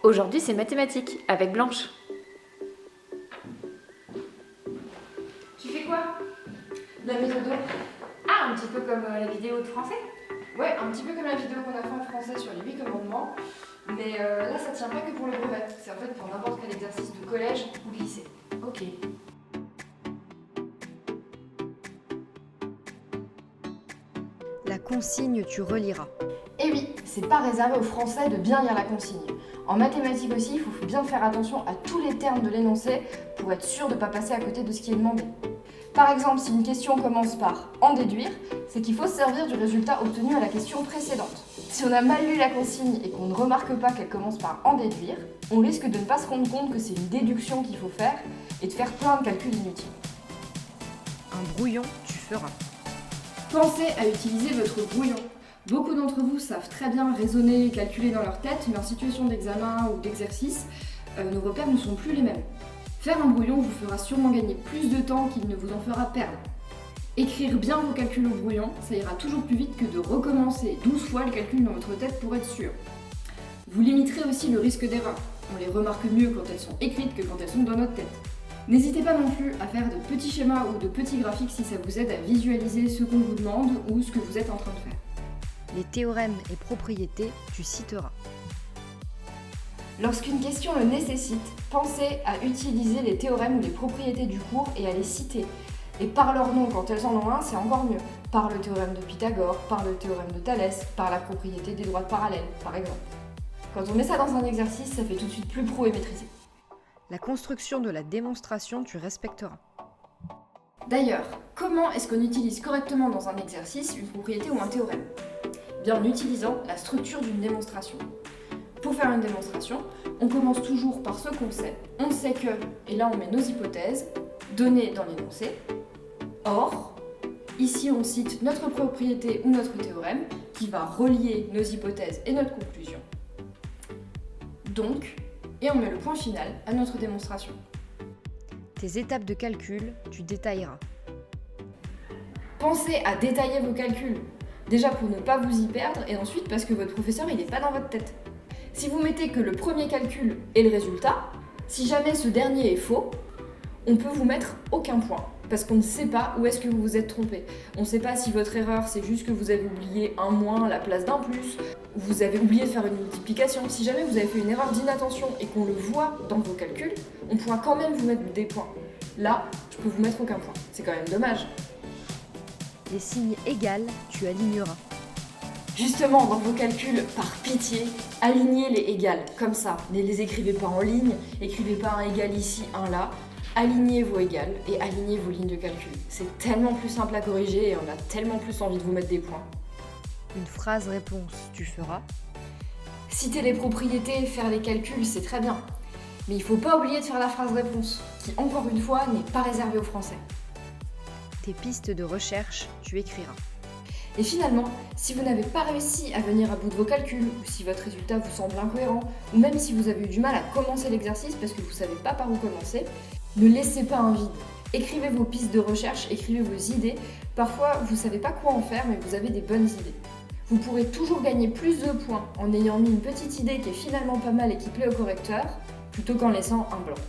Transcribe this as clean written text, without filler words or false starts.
Aujourd'hui, c'est mathématiques avec Blanche. Tu fais quoi? La méthode. Ah, un petit peu comme la vidéo de français? Ouais, un petit peu comme la vidéo qu'on a fait en français sur les 8 commandements. Mais là, ça tient pas que pour le brevet. C'est en fait pour n'importe quel exercice de collège ou de lycée. Ok. La consigne, tu reliras. Et oui, c'est pas réservé aux Français de bien lire la consigne. En mathématiques aussi, il faut bien faire attention à tous les termes de l'énoncé pour être sûr de ne pas passer à côté de ce qui est demandé. Par exemple, si une question commence par « en déduire », c'est qu'il faut se servir du résultat obtenu à la question précédente. Si on a mal lu la consigne et qu'on ne remarque pas qu'elle commence par « en déduire », on risque de ne pas se rendre compte que c'est une déduction qu'il faut faire et de faire plein de calculs inutiles. Un brouillon, tu feras. Pensez à utiliser votre brouillon. Beaucoup d'entre vous savent très bien raisonner et calculer dans leur tête, mais en situation d'examen ou d'exercice, nos repères ne sont plus les mêmes. Faire un brouillon vous fera sûrement gagner plus de temps qu'il ne vous en fera perdre. Écrire bien vos calculs au brouillon, ça ira toujours plus vite que de recommencer 12 fois le calcul dans votre tête pour être sûr. Vous limiterez aussi le risque d'erreur. On les remarque mieux quand elles sont écrites que quand elles sont dans notre tête. N'hésitez pas non plus à faire de petits schémas ou de petits graphiques si ça vous aide à visualiser ce qu'on vous demande ou ce que vous êtes en train de faire. Les théorèmes et propriétés, tu citeras. Lorsqu'une question le nécessite, pensez à utiliser les théorèmes ou les propriétés du cours et à les citer. Et par leur nom, quand elles en ont un, c'est encore mieux. Par le théorème de Pythagore, par le théorème de Thalès, par la propriété des droites parallèles, par exemple. Quand on met ça dans un exercice, ça fait tout de suite plus pro et maîtrisé. La construction de la démonstration, tu respecteras. D'ailleurs, comment est-ce qu'on utilise correctement dans un exercice une propriété ou un théorème? Bien en utilisant la structure d'une démonstration. Pour faire une démonstration, on commence toujours par ce qu'on sait. On sait que, et là on met nos hypothèses, données dans l'énoncé. Or, ici on cite notre propriété ou notre théorème qui va relier nos hypothèses et notre conclusion. Donc, et on met le point final à notre démonstration. Tes étapes de calcul, tu détailleras. Pensez à détailler vos calculs. Déjà pour ne pas vous y perdre et ensuite parce que votre professeur il n'est pas dans votre tête. Si vous mettez que le premier calcul est le résultat, si jamais ce dernier est faux, on peut vous mettre aucun point parce qu'on ne sait pas où est-ce que vous vous êtes trompé. On ne sait pas si votre erreur c'est juste que vous avez oublié un moins à la place d'un plus, ou vous avez oublié de faire une multiplication. Si jamais vous avez fait une erreur d'inattention et qu'on le voit dans vos calculs, on pourra quand même vous mettre des points. Là, je peux vous mettre aucun point. C'est quand même dommage. Les signes égales, tu aligneras. Justement, dans vos calculs, par pitié, alignez les égales, comme ça. Ne les écrivez pas en ligne, écrivez pas un égal ici, un là. Alignez vos égales et alignez vos lignes de calcul. C'est tellement plus simple à corriger et on a tellement plus envie de vous mettre des points. Une phrase réponse, tu feras. Citer les propriétés, faire les calculs, c'est très bien. Mais il ne faut pas oublier de faire la phrase réponse, qui encore une fois n'est pas réservée aux Français. Tes pistes de recherche, tu écriras. Et finalement, si vous n'avez pas réussi à venir à bout de vos calculs, ou si votre résultat vous semble incohérent, ou même si vous avez eu du mal à commencer l'exercice parce que vous ne savez pas par où commencer, ne laissez pas un vide. Écrivez vos pistes de recherche, écrivez vos idées. Parfois, vous ne savez pas quoi en faire, mais vous avez des bonnes idées. Vous pourrez toujours gagner plus de points en ayant mis une petite idée qui est finalement pas mal et qui plaît au correcteur, plutôt qu'en laissant un blanc.